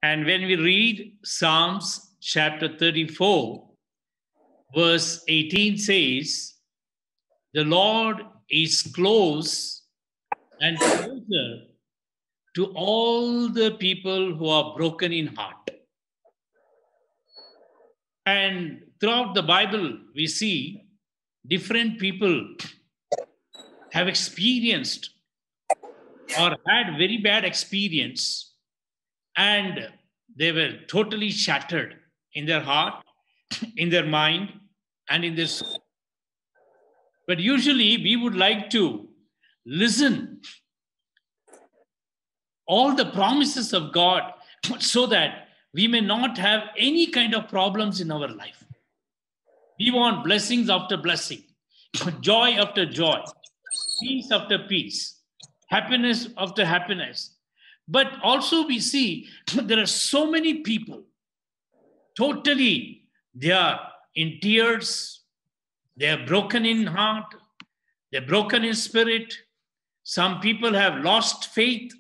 And when we read Psalms chapter 34, verse 18 says, the Lord is close and closer to all the people who are broken in heart. And throughout the Bible, we see different people have experienced or had very bad experience, and they were totally shattered in their heart, in their mind, and in their soul. But usually we would like to listen all the promises of God so that we may not have any kind of problems in our life. We want blessings after blessing, joy after joy, peace after peace, happiness after happiness. But also we see there are so many people, totally, they are in tears, they are broken in heart, they're broken in spirit. Some people have lost faith.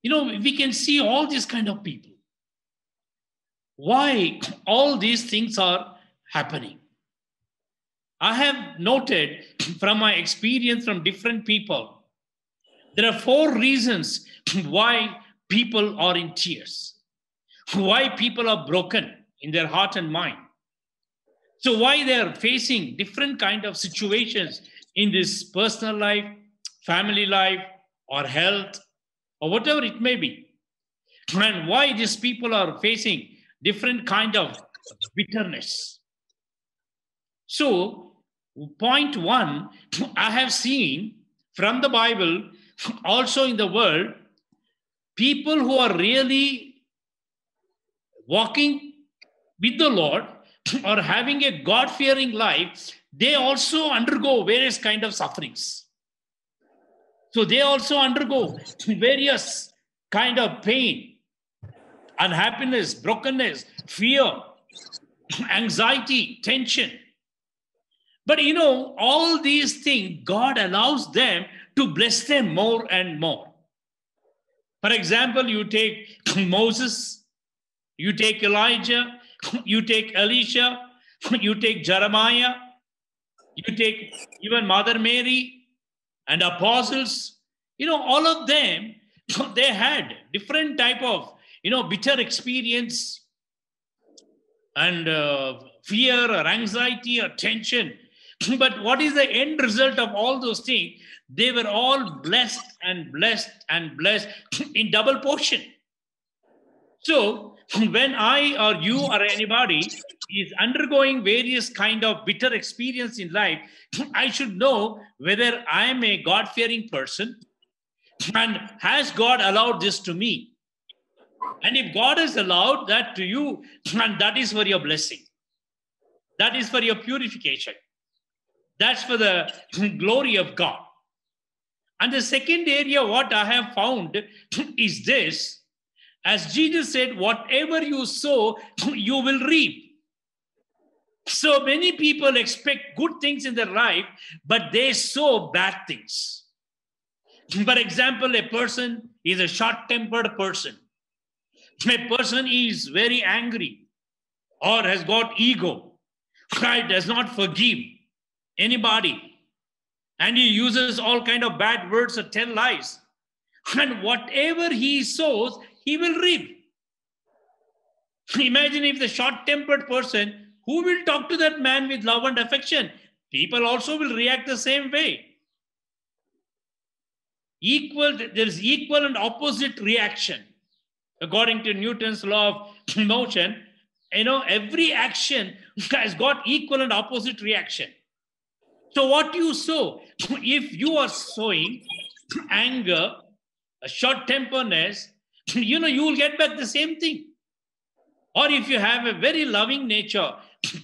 You know, we can see all these kind of people. Why all these things are happening? I have noted from my experience from different people, there are 4 reasons why people are in tears, why people are broken in their heart and mind. So why they are facing different kind of situations in this personal life, family life, or health, or whatever it may be. And why these people are facing different kind of bitterness. So, point 1, I have seen from the Bible, also in the world, people who are really walking with the Lord or having a God-fearing life, they also undergo various kind of sufferings. So they also undergo various kind of pain, unhappiness, brokenness, fear, anxiety, tension. But you know, all these things, God allows them to bless them more and more. For example, you take Moses, you take Elijah, you take Elisha, you take Jeremiah, you take even Mother Mary and apostles. You know, all of them, they had different type of, bitter experience and fear or anxiety or tension. But what is the end result of all those things? They were all blessed and blessed and blessed in double portion. So when I or you or anybody is undergoing various kind of bitter experience in life, I should know whether I am a God-fearing person and has God allowed this to me. And if God has allowed that to you, and that is for your blessing. That is for your purification. That's for the glory of God. And the second area, what I have found is this. As Jesus said, whatever you sow, you will reap. So many people expect good things in their life, but they sow bad things. For example, a person is a short-tempered person. A person is very angry or has got ego. Right? Does not forgive anybody. And he uses all kind of bad words or tell lies. And whatever he sows, he will reap. Imagine if the short-tempered person, who will talk to that man with love and affection? People also will react the same way. There is equal and opposite reaction. According to Newton's law of motion, every action has got equal and opposite reaction. So what you sow, if you are sowing anger, a short-temperedness, you will get back the same thing. Or if you have a very loving nature,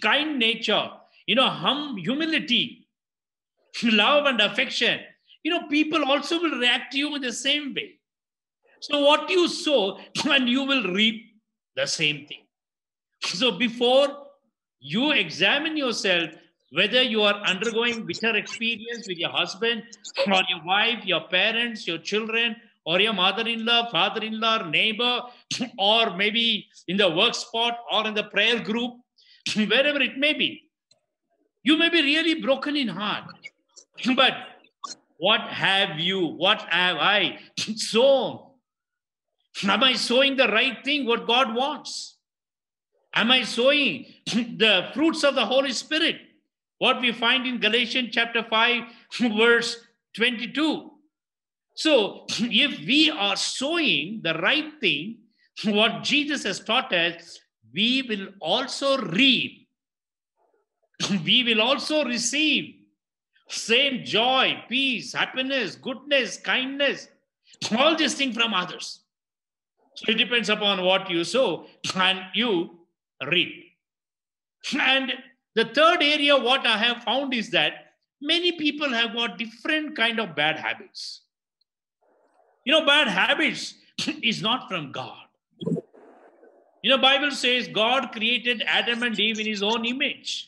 kind nature, humility, love and affection, people also will react to you in the same way. So what you sow, and you will reap the same thing. So before you examine yourself, whether you are undergoing bitter experience with your husband or your wife, your parents, your children, or your mother-in-law, father-in-law, neighbor, or maybe in the work spot or in the prayer group, wherever it may be. You may be really broken in heart. But what have I sown? Am I sowing the right thing, what God wants? Am I sowing the fruits of the Holy Spirit? What we find in Galatians chapter 5, verse 22. So, if we are sowing the right thing, what Jesus has taught us, we will also reap. We will also receive same joy, peace, happiness, goodness, kindness, all these things from others. So it depends upon what you sow and you reap. And the third area what I have found is that many people have got different kind of bad habits. Bad habits is not from God. Bible says God created Adam and Eve in his own image.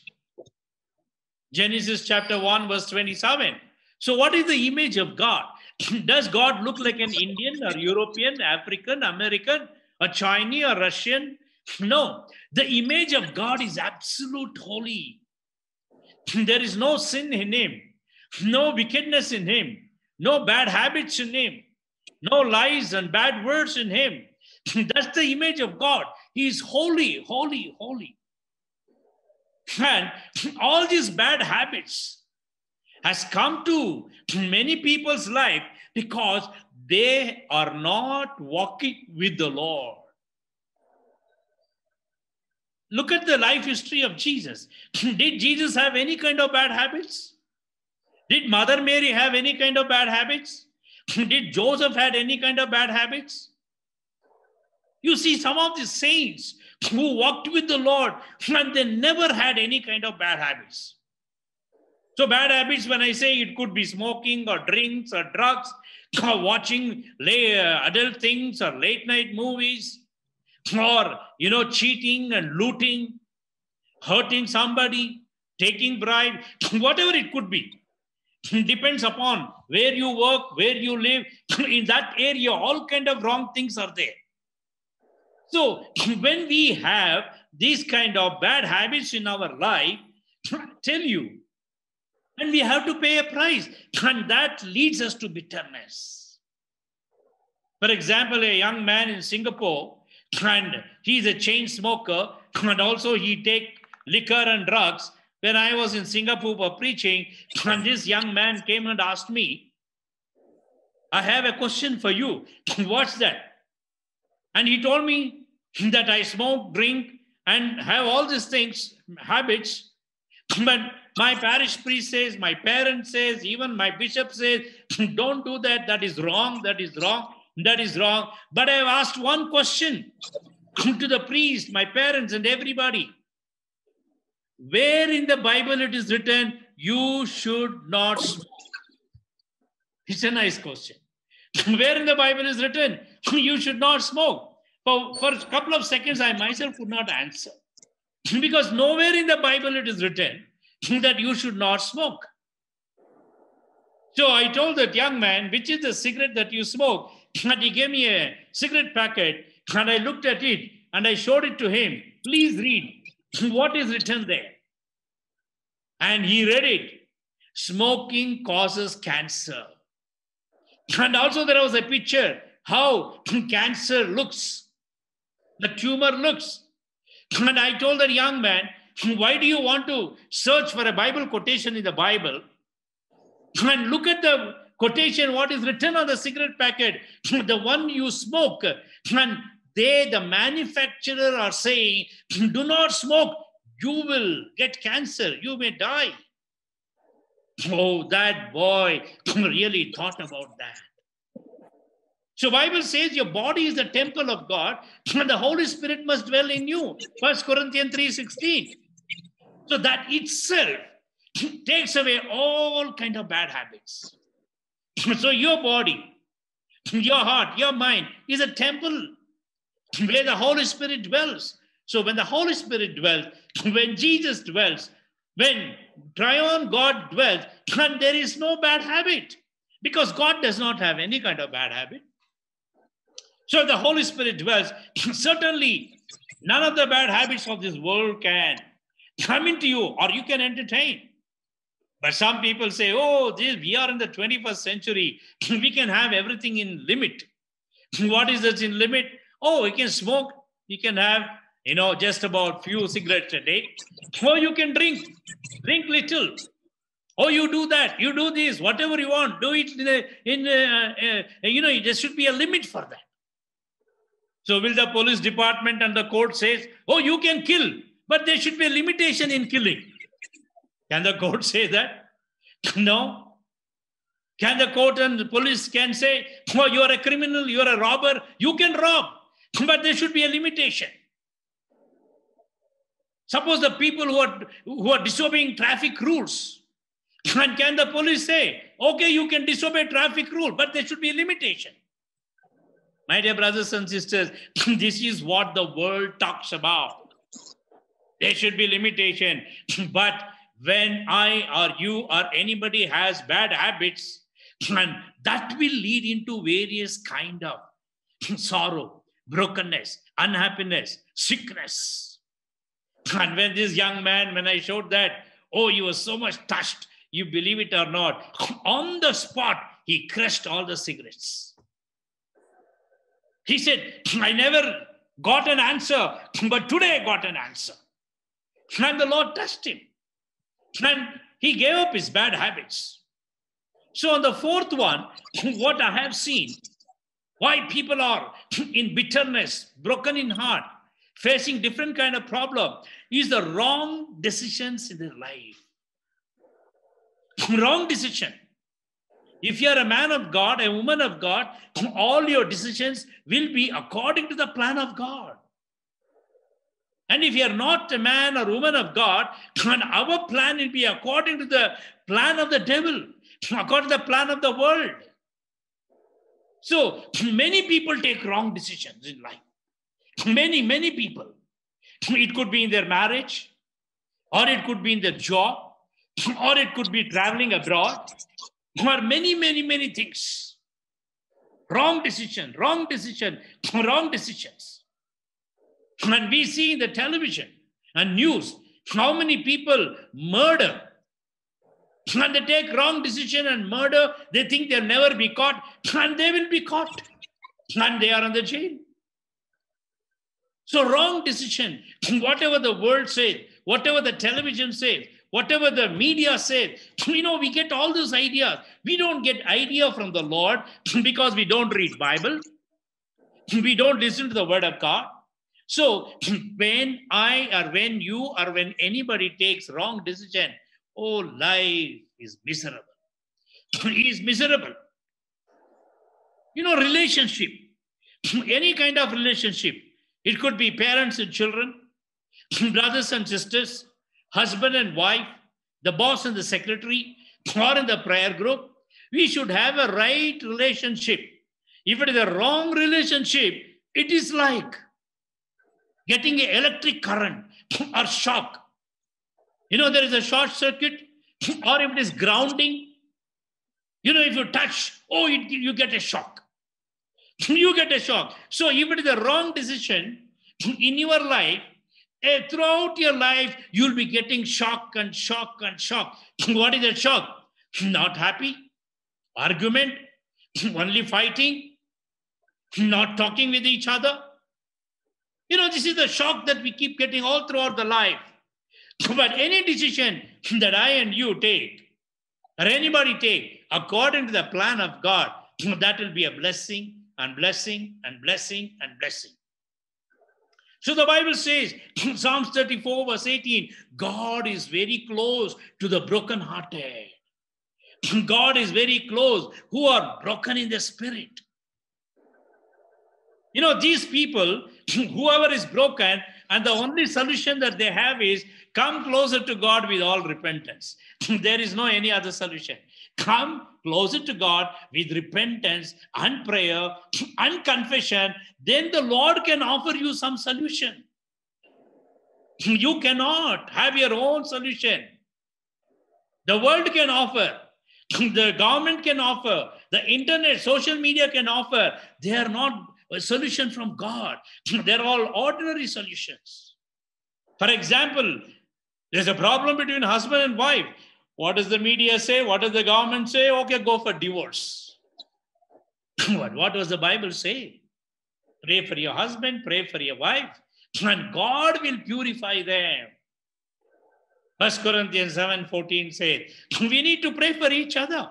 Genesis chapter 1 verse 27. So what is the image of God? Does God look like an Indian or European, African, American, a Chinese or Russian? No. The image of God is absolute holy. There is no sin in him, no wickedness in him, no bad habits in him, no lies and bad words in him. That's the image of God. He is holy, holy, holy. And all these bad habits has come to many people's life because they are not walking with the Lord. Look at the life history of Jesus. Did Jesus have any kind of bad habits? Did Mother Mary have any kind of bad habits? Did Joseph had any kind of bad habits? You see, some of the saints who walked with the Lord, and they never had any kind of bad habits. So bad habits, when I say, it could be smoking or drinks or drugs, or watching adult things or late night movies, or, cheating and looting, hurting somebody, taking bribe, whatever it could be. It depends upon where you work, where you live. In that area, all kind of wrong things are there. So when we have these kind of bad habits in our life, I tell you, and we have to pay a price, and that leads us to bitterness. For example, a young man in Singapore, and he's a chain smoker, and also he take liquor and drugs. When I was in Singapore for preaching, and this young man came and asked me, I have a question for you. What's that? And he told me that I smoke, drink, and have all these things, habits. But my parish priest says, my parents says, even my bishop says, don't do that. That is wrong. That is wrong. That is wrong. But I have asked one question to the priest, my parents, and everybody. Where in the Bible it is written, you should not smoke? It's a nice question. Where in the Bible is written, you should not smoke? For a couple of seconds, I myself could not answer. Because nowhere in the Bible it is written that you should not smoke. So I told that young man, which is the cigarette that you smoke? And he gave me a cigarette packet, and I looked at it, and I showed it to him. Please read what is written there. And he read it. Smoking causes cancer. And also there was a picture how cancer looks, the tumor looks. And I told that young man, why do you want to search for a Bible quotation in the Bible? And look at the quotation, what is written on the cigarette packet, the one you smoke. And the manufacturer are saying, do not smoke, you will get cancer, you may die. Oh, that boy really thought about that. So Bible says your body is the temple of God and the Holy Spirit must dwell in you. 1 Corinthians 3:16. So that itself takes away all kind of bad habits. So your body, your heart, your mind is a temple where the Holy Spirit dwells. So when the Holy Spirit dwells, when Jesus dwells, when triune God dwells, and there is no bad habit. Because God does not have any kind of bad habit. So if the Holy Spirit dwells, certainly none of the bad habits of this world can come into you or you can entertain. But some people say, oh, we are in the 21st century. We can have everything in limit. What is this in limit? Oh, you can smoke. You can have, just about few cigarettes a day. Or you can drink little. Oh, you do that. You do this. Whatever you want, do it there should be a limit for that. So will the police department and the court says, oh, you can kill, but there should be a limitation in killing. Can the court say that? No. Can the court and the police can say, oh, you are a criminal, you are a robber, you can rob, but there should be a limitation. Suppose the people who are disobeying traffic rules, and can the police say, okay, you can disobey traffic rule, but there should be a limitation. My dear brothers and sisters, this is what the world talks about. There should be limitation. But when I or you or anybody has bad habits, and that will lead into various kind of sorrow, brokenness, unhappiness, sickness. And when this young man, when I showed that, oh, he was so much touched, you believe it or not, on the spot, he crushed all the cigarettes. He said, I never got an answer, but today I got an answer. And the Lord touched him. And he gave up his bad habits. So on the fourth one, what I have seen, why people are in bitterness, broken in heart, facing different kind of problem, is the wrong decisions in their life. Wrong decision. If you are a man of God, a woman of God, all your decisions will be according to the plan of God. And if you are not a man or woman of God, then our plan will be according to the plan of the devil, according to the plan of the world. So many people take wrong decisions in life. Many people. It could be in their marriage, or it could be in their job, or it could be traveling abroad, or many things. Wrong decisions. And we see in the television and news how many people murder. And they take wrong decision and murder. They think they'll never be caught, and they will be caught. And they are in the jail. So wrong decision. Whatever the world says, whatever the television says, whatever the media says, we get all those ideas. We don't get idea from the Lord because we don't read Bible. We don't listen to the word of God. So when when anybody takes wrong decision, oh, life is miserable. It is miserable. Relationship, any kind of relationship. It could be parents and children, brothers and sisters, husband and wife, the boss and the secretary, or in the prayer group. We should have a right relationship. If it is a wrong relationship, it is like getting an electric current or shock. There is a short circuit, or if it is grounding, if you touch, you get a shock. You get a shock. So if it is a wrong decision in your life, throughout your life, you'll be getting shock and shock and shock. What is a shock? Not happy, argument, only fighting, not talking with each other. This is the shock that we keep getting all throughout the life. But any decision that I and you take, or anybody take, according to the plan of God, that will be a blessing and blessing and blessing and blessing. So the Bible says, Psalms 34 verse 18, God is very close to the brokenhearted. God is very close who are broken in the spirit. These people, whoever is broken, and the only solution that they have is come closer to God with all repentance. There is no any other solution. Come closer to God with repentance and prayer and confession. Then the Lord can offer you some solution. You cannot have your own solution. The world can offer. The government can offer. The internet, social media can offer. They are not a solution from God. They're all ordinary solutions. For example, there's a problem between husband and wife. What does the media say? What does the government say? Okay, go for divorce. What does the Bible say? Pray for your husband, pray for your wife, and God will purify them. 1 Corinthians 7:14 says, we need to pray for each other.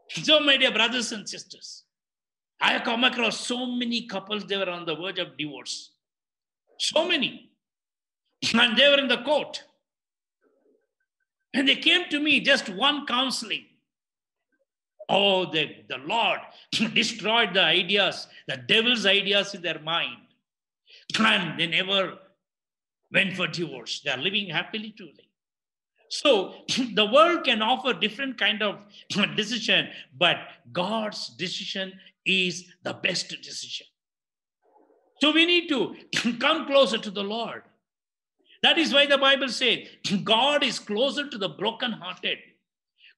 So, my dear brothers and sisters, I have come across so many couples, they were on the verge of divorce. So many. And they were in the court. And they came to me, just one counseling. Oh, the Lord destroyed the ideas, the devil's ideas in their mind. And they never went for divorce. They are living happily today. So the world can offer different kind of decision, but God's decision is the best decision. So we need to come closer to the Lord. That is why the Bible says God is closer to the brokenhearted.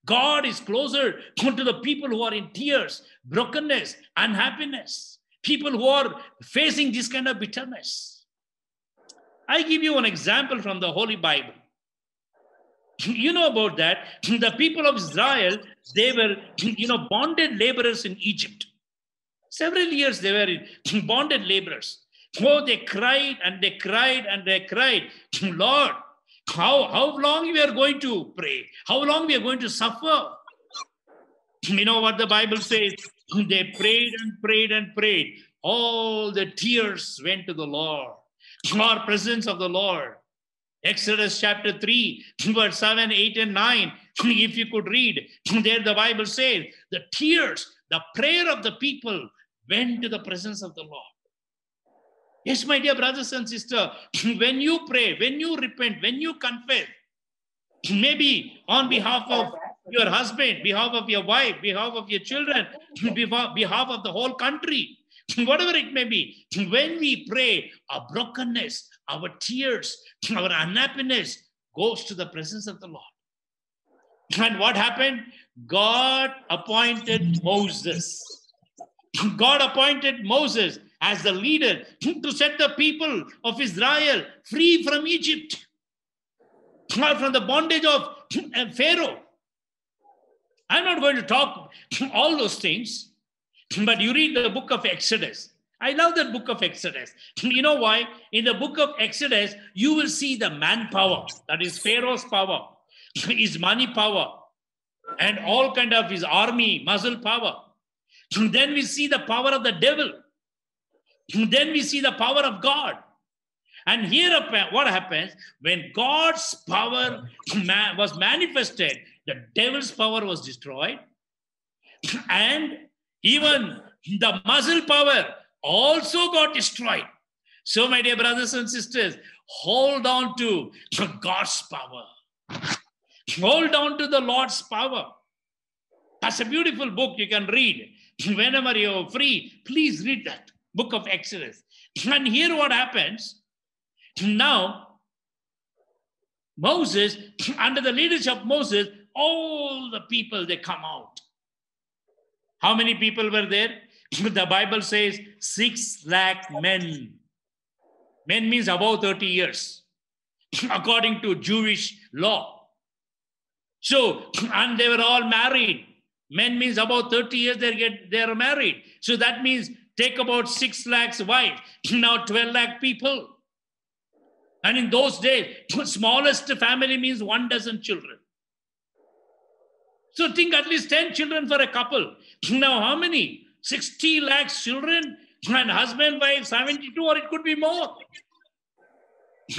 God is closer to the people who are in tears, brokenness, unhappiness, people who are facing this kind of bitterness. I give you an example from the Holy Bible. You know about that. The people of Israel, they were, bonded laborers in Egypt. Several years they were bonded laborers. Oh, they cried and they cried and they cried. Lord, how long we are going to pray? How long we are going to suffer? You know what the Bible says? They prayed and prayed and prayed. All the tears went to the Lord. Our presence of the Lord. Exodus chapter 3, verse 7, 8, and 9. If you could read, there the Bible says, the tears, the prayer of the people went to the presence of the Lord. Yes, my dear brothers and sisters, when you pray, when you repent, when you confess, maybe on behalf of your husband, behalf of your wife, behalf of your children, behalf of the whole country, whatever it may be, when we pray, our brokenness, our tears, our unhappiness goes to the presence of the Lord. And what happened? God appointed Moses. God appointed Moses as the leader to set the people of Israel free from Egypt, from the bondage of Pharaoh. I'm not going to talk all those things, but you read the book of Exodus. I love that book of Exodus. You know why? In the book of Exodus, you will see the manpower, that is Pharaoh's power, his money power, and all kind of his army, muscle power. Then we see the power of the devil. Then we see the power of God. And here what happens, when God's power was manifested, the devil's power was destroyed. And even the muscle power also got destroyed. So, my dear brothers and sisters, hold on to God's power. Hold on to the Lord's power. That's a beautiful book you can read. Whenever you're free, please read that book of Exodus. And here what happens, now Moses, under the leadership of Moses, all the people, they come out. How many people were there? The Bible says 6 lakh men. Men means above 30 years, according to Jewish law. So, and they were all married. Men means about 30 years they are married. So that means take about 6 lakhs wives. Now 12 lakh people. And in those days, smallest family means 1 dozen children. So think at least 10 children for a couple. Now how many? 60 lakhs children and husband, wife, 72, or it could be more.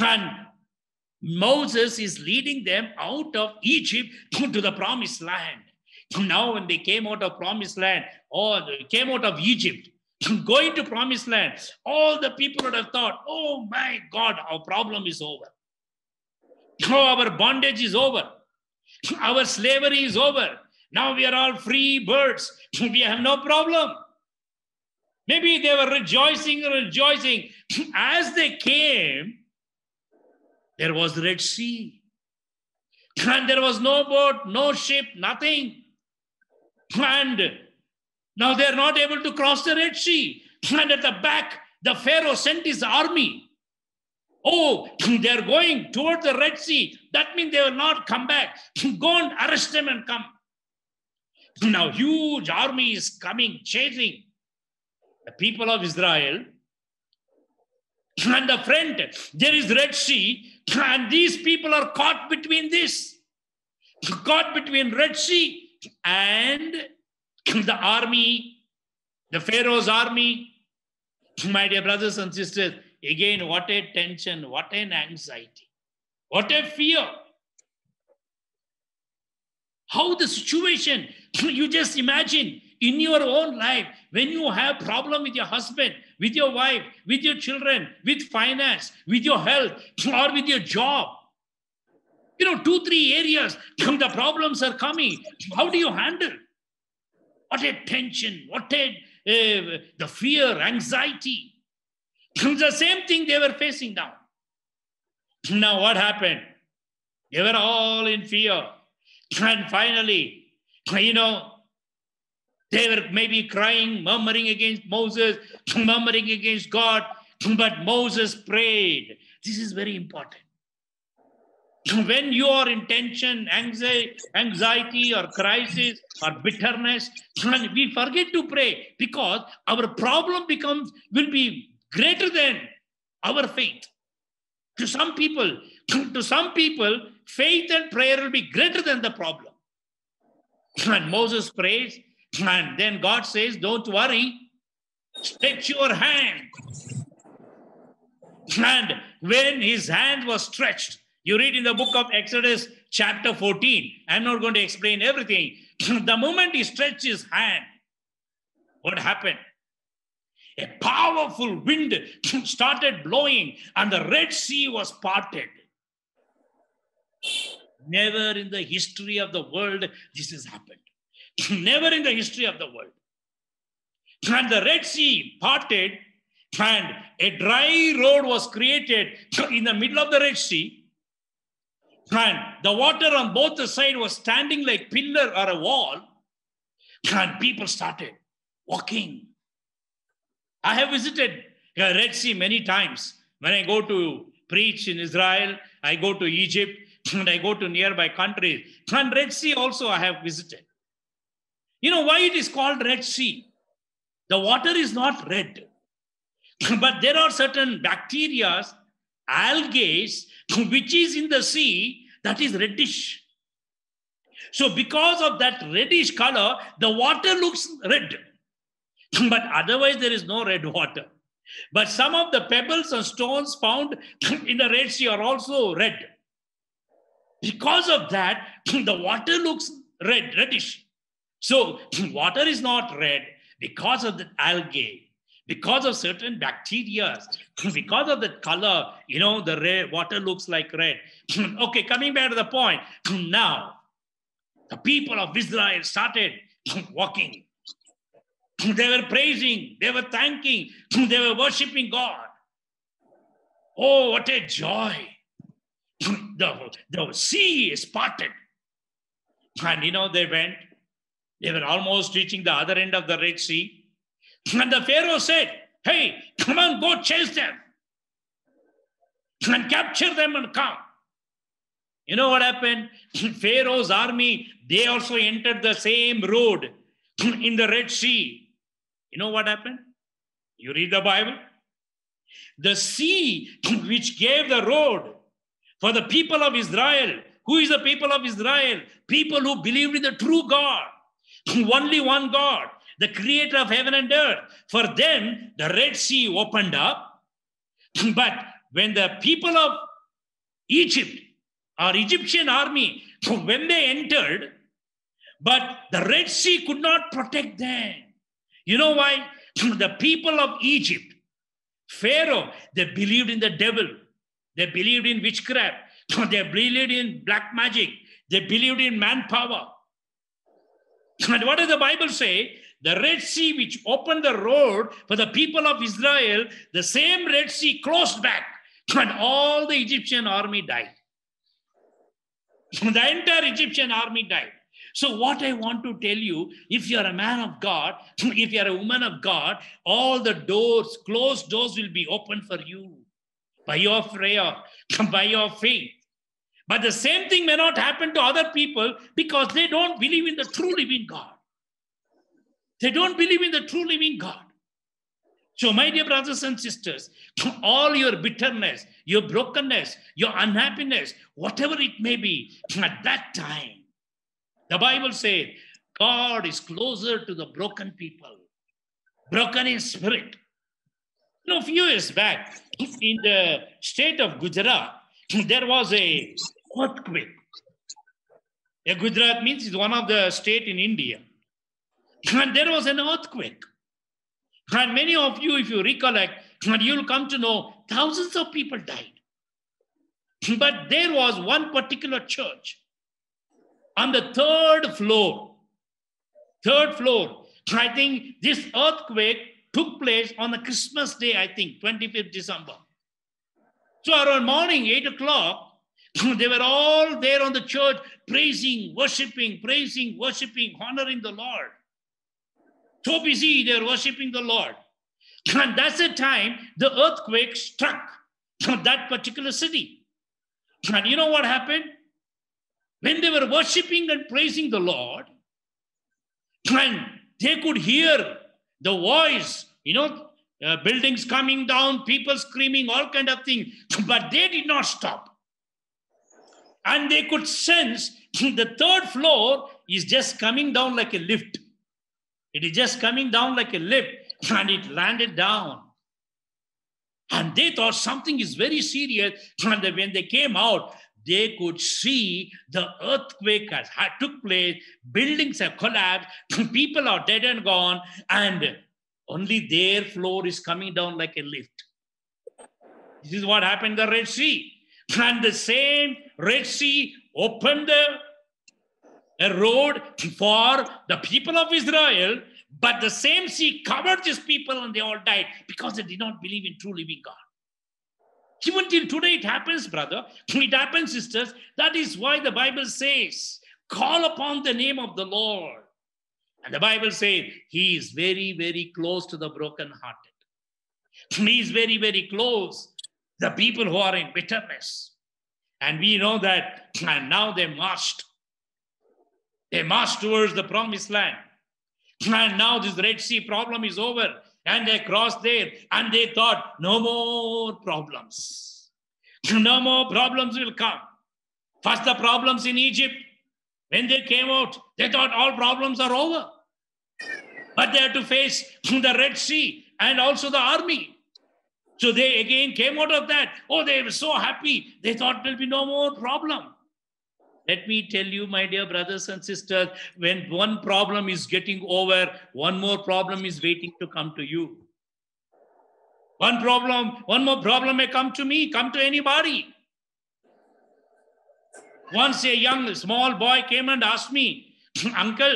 And Moses is leading them out of Egypt to the promised land. Now when they came out of promised land, or they came out of Egypt, going to promised land, all the people would have thought, oh my God, our problem is over. Oh, our bondage is over. Our slavery is over. Now we are all free birds. We have no problem. Maybe they were rejoicing. As they came, there was the Red Sea. And there was no boat, no ship, nothing. And now they are not able to cross the Red Sea. And at the back, the Pharaoh sent his army. Oh, they're going toward the Red Sea. That means they will not come back. Go and arrest them and come. Now, huge army is coming, chasing the people of Israel. And the front, there is Red Sea. And these people are caught between this. Caught between Red Sea and the army, the Pharaoh's army. My dear brothers and sisters, again, what a tension, what an anxiety, what a fear. How the situation, you just imagine in your own life, when you have problem with your husband, with your wife, with your children, with finance, with your health, or with your job. 2-3 areas, the problems are coming. How do you handle? What a tension, the fear, anxiety. The same thing they were facing now. Now what happened? They were all in fear. And finally, they were maybe crying, murmuring against Moses, murmuring against God. But Moses prayed. This is very important. When you are in tension, anxiety or crisis or bitterness, we forget to pray because our problem will be greater than our faith. To some people, faith and prayer will be greater than the problem. And Moses prays, and then God says, don't worry, stretch your hand. And when his hand was stretched, you read in the book of Exodus chapter 14. I'm not going to explain everything. The moment he stretched his hand, what happened? A powerful wind started blowing and the Red Sea was parted. Never in the history of the world this has happened. Never in the history of the world. And the Red Sea parted and a dry road was created in the middle of the Red Sea. And the water on both the sides was standing like pillar or a wall. And people started walking. I have visited the Red Sea many times. When I go to preach in Israel, I go to Egypt, and I go to nearby countries. And Red Sea also I have visited. You know why it is called Red Sea? The water is not red. But there are certain bacteria, algae, which is in the sea that is reddish. So because of that reddish color, the water looks red. But otherwise there is no red water. But some of the pebbles and stones found in the Red Sea are also red. Because of that, the water looks reddish. So water is not red because of the algae, because of certain bacteria, because of the color, the red water looks like red. Okay, coming back to the point. Now, the people of Israel started walking. They were praising, they were thanking, they were worshiping God. Oh, what a joy. The sea is parted. And they were almost reaching the other end of the Red Sea. And the Pharaoh said, hey, come on, go chase them. And capture them and come. You know what happened? Pharaoh's army, they also entered the same road in the Red Sea. You know what happened? You read the Bible. The sea which gave the road for the people of Israel. Who is the people of Israel? People who believed in the true God. Only one God, the creator of heaven and earth. For them, the Red Sea opened up. But when the people of Egypt or Egyptian army, when they entered, but the Red Sea could not protect them. You know why? The people of Egypt, Pharaoh, they believed in the devil. They believed in witchcraft. They believed in black magic. They believed in manpower. And what does the Bible say? The Red Sea which opened the road for the people of Israel, the same Red Sea closed back and all the Egyptian army died. The entire Egyptian army died. So what I want to tell you, if you're a man of God, if you're a woman of God, all the doors, closed doors will be open for you by your prayer, by your faith. But the same thing may not happen to other people because they don't believe in the true living God. They don't believe in the true living God. So, my dear brothers and sisters, all your bitterness, your brokenness, your unhappiness, whatever it may be, at that time, the Bible says, God is closer to the broken people, broken in spirit. You know, a few years back, in the state of Gujarat, there was a earthquake. Gujarat means it's one of the state in India. And there was an earthquake. And many of you, if you recollect, you'll come to know thousands of people died. But there was one particular church on the third floor. I think this earthquake took place on a Christmas day, I think, 25th December. So around morning, 8 o'clock, they were all there on the church, praising, worshiping, honoring the Lord. So busy, they were worshiping the Lord. And that's the time the earthquake struck that particular city. And you know what happened? When they were worshiping and praising the Lord, and they could hear the voice, buildings coming down, people screaming, all kind of things, but they did not stop. And they could sense the third floor is just coming down like a lift. It is just coming down like a lift, and it landed down. And they thought something is very serious. And when they came out, they could see the earthquake has took place, buildings have collapsed, people are dead and gone, and only their floor is coming down like a lift. This is what happened in the Red Sea. And the same Red Sea opened a road for the people of Israel, but the same sea covered these people and they all died because they did not believe in true living God. Even till today it happens, brother. It happens, sisters. That is why the Bible says, call upon the name of the Lord. And the Bible says, he is very, very close to the brokenhearted. He is very, very close to the people who are in bitterness. And we know that, and now they marched. They marched towards the promised land. And now this Red Sea problem is over. And they crossed there and they thought, no more problems. No more problems will come. First the problems in Egypt. When they came out, they thought all problems are over. But they had to face the Red Sea and also the army. So they again came out of that. Oh, they were so happy. They thought there will be no more problem. Let me tell you, my dear brothers and sisters, when one problem is getting over, one more problem is waiting to come to you. One more problem may come to me, come to anybody. Once a young, small boy came and asked me, Uncle,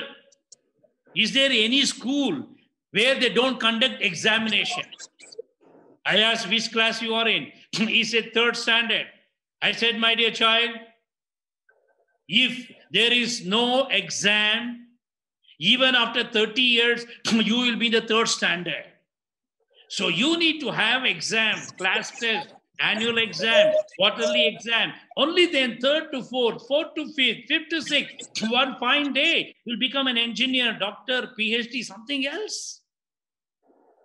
is there any school where they don't conduct examination? I asked, which class you are in? He said, 3rd standard. I said, my dear child, if there is no exam, even after 30 years, you will be in the 3rd standard. So you need to have exams, class test, annual exam, quarterly exam. Only then 3rd to 4th, 4th to 5th, 5th to 6th, one fine day, you'll become an engineer, doctor, PhD, something else.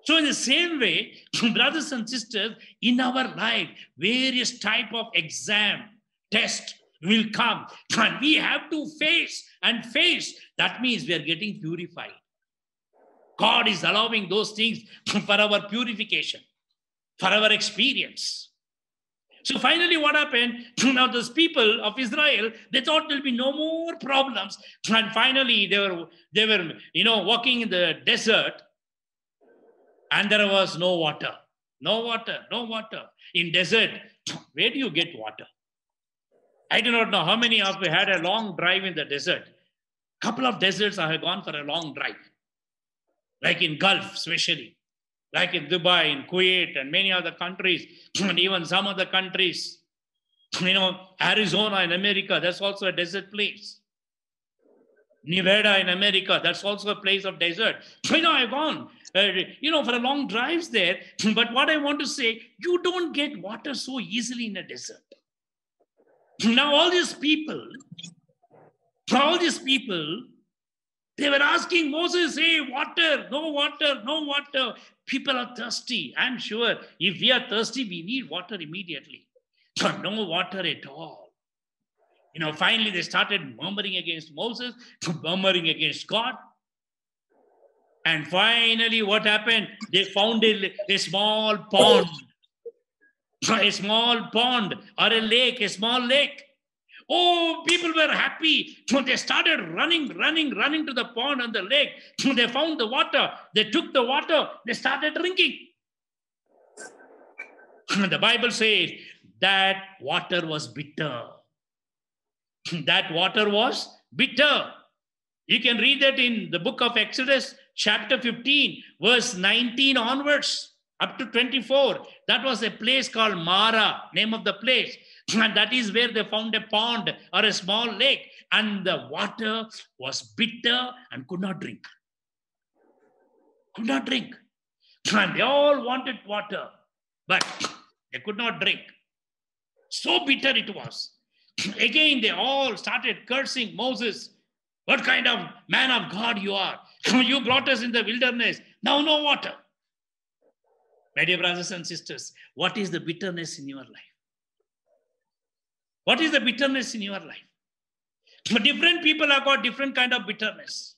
So in the same way, brothers and sisters, in our life, various type of exam, test, will come and we have to face. That means we are getting purified. God is allowing those things for our purification, for our experience. So finally what happened? Now those people of Israel, they thought there will be no more problems. And finally they were walking in the desert and there was no water. No water. In desert, where do you get water? I do not know how many of you had a long drive in the desert. Couple of deserts I have gone for a long drive. Like in Gulf especially. Like in Dubai, in Kuwait and many other countries. And even some other countries. Arizona in America, that's also a desert place. Nevada in America, that's also a place of desert. I've gone, for a long drives there. But what I want to say, you don't get water so easily in a desert. Now, all these people, they were asking Moses, hey, water, no water, no water. People are thirsty. I'm sure if we are thirsty, we need water immediately. But no water at all. Finally they started murmuring against Moses, murmuring against God. And finally, what happened? They found a small pond. A small pond or a lake, a small lake. Oh, people were happy. They started running to the pond and the lake. They found the water. They took the water. They started drinking. The Bible says that water was bitter. That water was bitter. You can read that in the book of Exodus, chapter 15, verse 19 onwards, up to 24. That was a place called Mara, name of the place. And that is where they found a pond or a small lake. And the water was bitter and could not drink. Could not drink. And they all wanted water, but they could not drink. So bitter it was. Again, they all started cursing Moses. What kind of man of God you are? You brought us in the wilderness. Now no water. My dear brothers and sisters, what is the bitterness in your life? What is the bitterness in your life? Different people have got different kind of bitterness.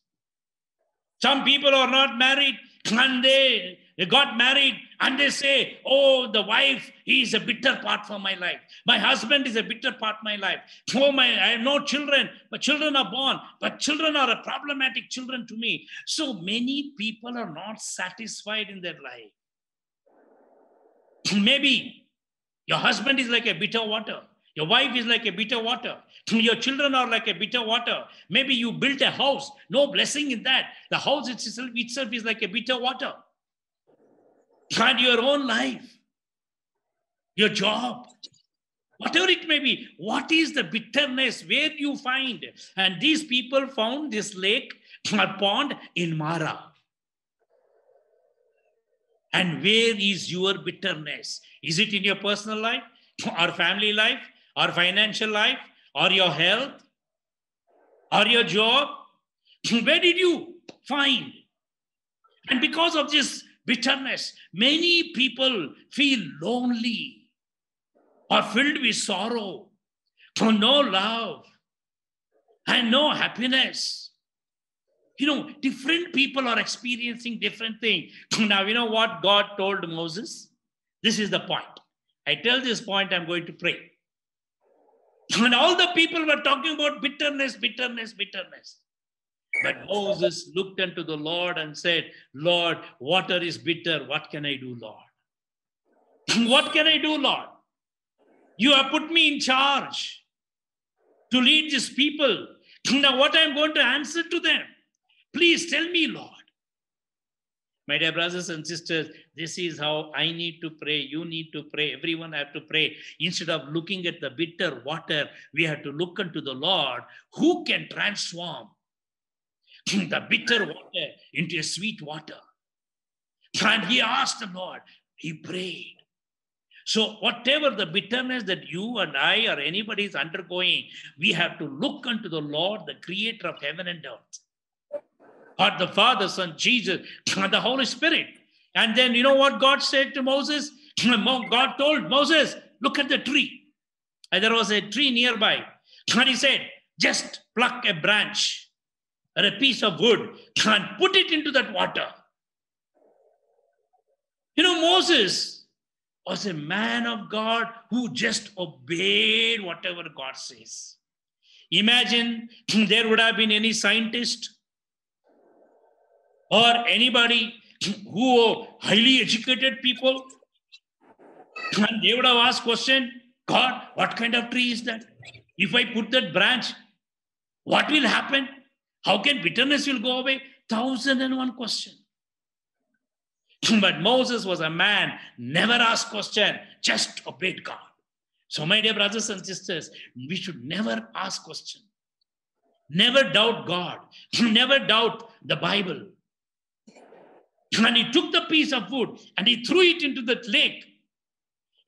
Some people are not married and they got married and they say, oh, the wife is a bitter part for my life. My husband is a bitter part of my life. Oh, I have no children, but children are born, but children are a problematic children to me. So many people are not satisfied in their life. Maybe your husband is like a bitter water. Your wife is like a bitter water. Your children are like a bitter water. Maybe you built a house. No blessing in that. The house itself is like a bitter water. And your own life, your job, whatever it may be, what is the bitterness? Where do you find? And these people found this lake or pond in Mara. And where is your bitterness? Is it in your personal life, or family life, or financial life, or your health, or your job? Where did you find? And because of this bitterness, many people feel lonely or filled with sorrow, no love and no happiness. Different people are experiencing different things. Now, you know what God told Moses? This is the point. I tell this point, I'm going to pray. And all the people were talking about bitterness. But Moses looked unto the Lord and said, Lord, water is bitter. What can I do, Lord? What can I do, Lord? You have put me in charge to lead these people. Now what I'm going to answer to them? Please tell me, Lord. My dear brothers and sisters, this is how I need to pray. You need to pray. Everyone have to pray. Instead of looking at the bitter water, we have to look unto the Lord who can transform the bitter water into a sweet water. And he asked the Lord, he prayed. So whatever the bitterness that you and I or anybody is undergoing, we have to look unto the Lord, the creator of heaven and earth. God the Father, Son, Jesus, and the Holy Spirit. And then you know what God said to Moses? God told Moses, look at the tree. And there was a tree nearby. And he said, just pluck a branch or a piece of wood and put it into that water. Moses was a man of God who just obeyed whatever God says. Imagine there would have been any scientist or anybody who are highly educated people, and they would have asked question, God, what kind of tree is that? If I put that branch, what will happen? How can bitterness will go away? 1,001 question. But Moses was a man, never asked question, just obeyed God. So my dear brothers and sisters, we should never ask question. Never doubt God. Never doubt the Bible. And he took the piece of wood and he threw it into the lake.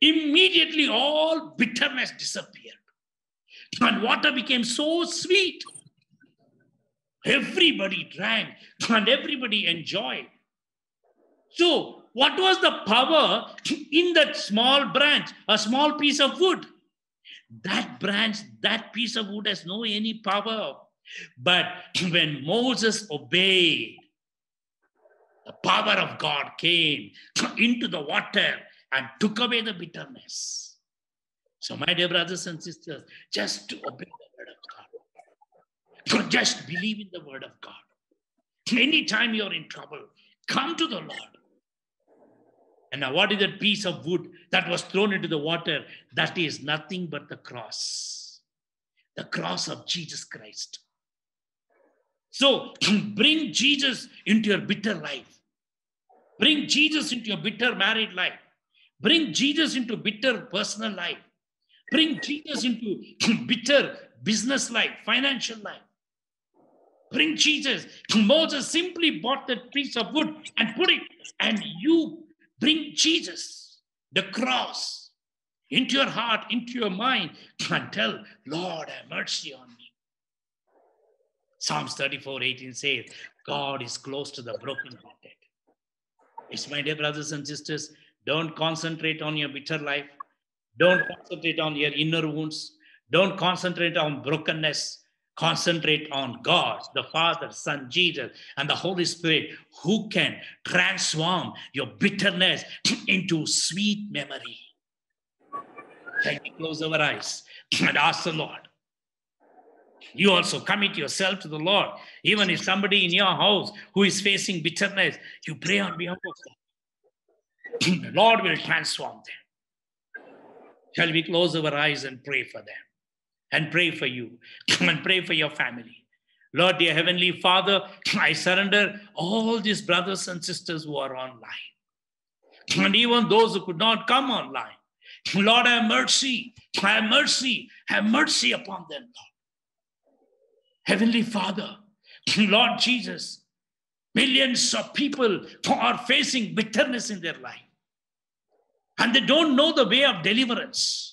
Immediately all bitterness disappeared. And water became so sweet. Everybody drank and everybody enjoyed. So, what was the power in that small branch, a small piece of wood? That branch, that piece of wood has no any power. But when Moses obeyed, the power of God came into the water and took away the bitterness. So, my dear brothers and sisters, just to obey the word of God. Just believe in the word of God. Anytime you're in trouble, come to the Lord. And now what is that piece of wood that was thrown into the water? That is nothing but the cross. The cross of Jesus Christ. So bring Jesus into your bitter life. Bring Jesus into your bitter married life. Bring Jesus into bitter personal life. Bring Jesus into bitter business life, financial life. Bring Jesus. Moses simply bought that piece of wood and put it, and you bring Jesus, the cross, into your heart, into your mind, and tell, Lord, have mercy on me. Psalms 34:18 says, God is close to the brokenhearted. It's my dear brothers and sisters, don't concentrate on your bitter life. Don't concentrate on your inner wounds. Don't concentrate on brokenness. Concentrate on God, the Father, Son, Jesus, and the Holy Spirit, who can transform your bitterness into sweet memory. Can we close our eyes and ask the Lord? You also commit yourself to the Lord. Even if somebody in your house who is facing bitterness, you pray on behalf of them. The Lord will transform them. Shall we close our eyes and pray for them? And pray for you, and pray for your family. Lord, dear Heavenly Father, I surrender all these brothers and sisters who are online. And even those who could not come online. Lord, have mercy, have mercy, have mercy upon them, Lord. Heavenly Father, Lord Jesus, millions of people who are facing bitterness in their life. And they don't know the way of deliverance.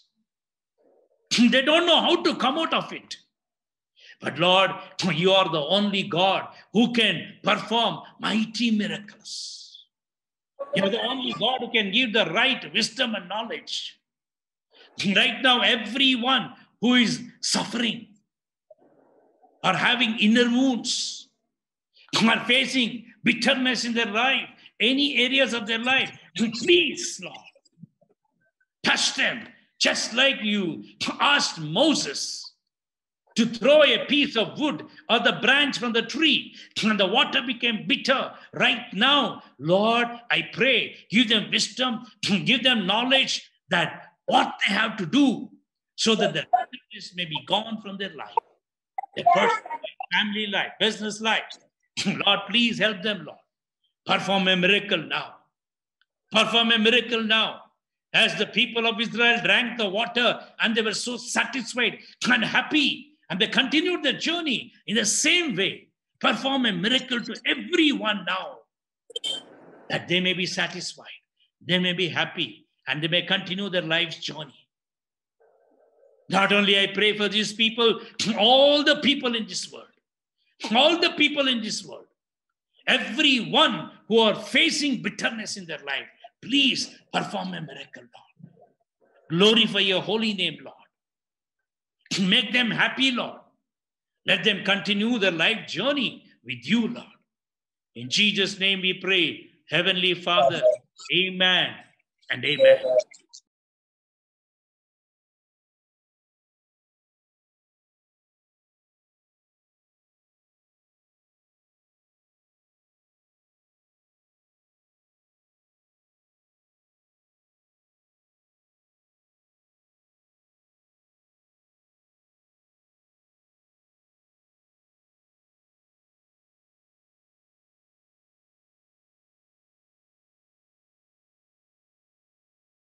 They don't know how to come out of it. But Lord, you are the only God who can perform mighty miracles. You are the only God who can give the right wisdom and knowledge. Right now, everyone who is suffering or having inner wounds, who are facing bitterness in their life, any areas of their life, please, Lord, touch them. Just like you asked Moses to throw a piece of wood or the branch from the tree and the water became bitter. Right now, Lord, I pray, give them wisdom, give them knowledge that what they have to do so that the bitterness may be gone from their life, their personal life, family life, business life. Lord, please help them, Lord. Perform a miracle now. Perform a miracle now. As the people of Israel drank the water and they were so satisfied and happy, and they continued their journey in the same way, perform a miracle to everyone now, that they may be satisfied, they may be happy, and they may continue their life's journey. Not only I pray for these people, all the people in this world, all the people in this world, everyone who are facing bitterness in their life, please perform a miracle, Lord. Glorify your holy name, Lord. Make them happy, Lord. Let them continue their life journey with you, Lord. In Jesus' name we pray, Heavenly Father, amen and amen.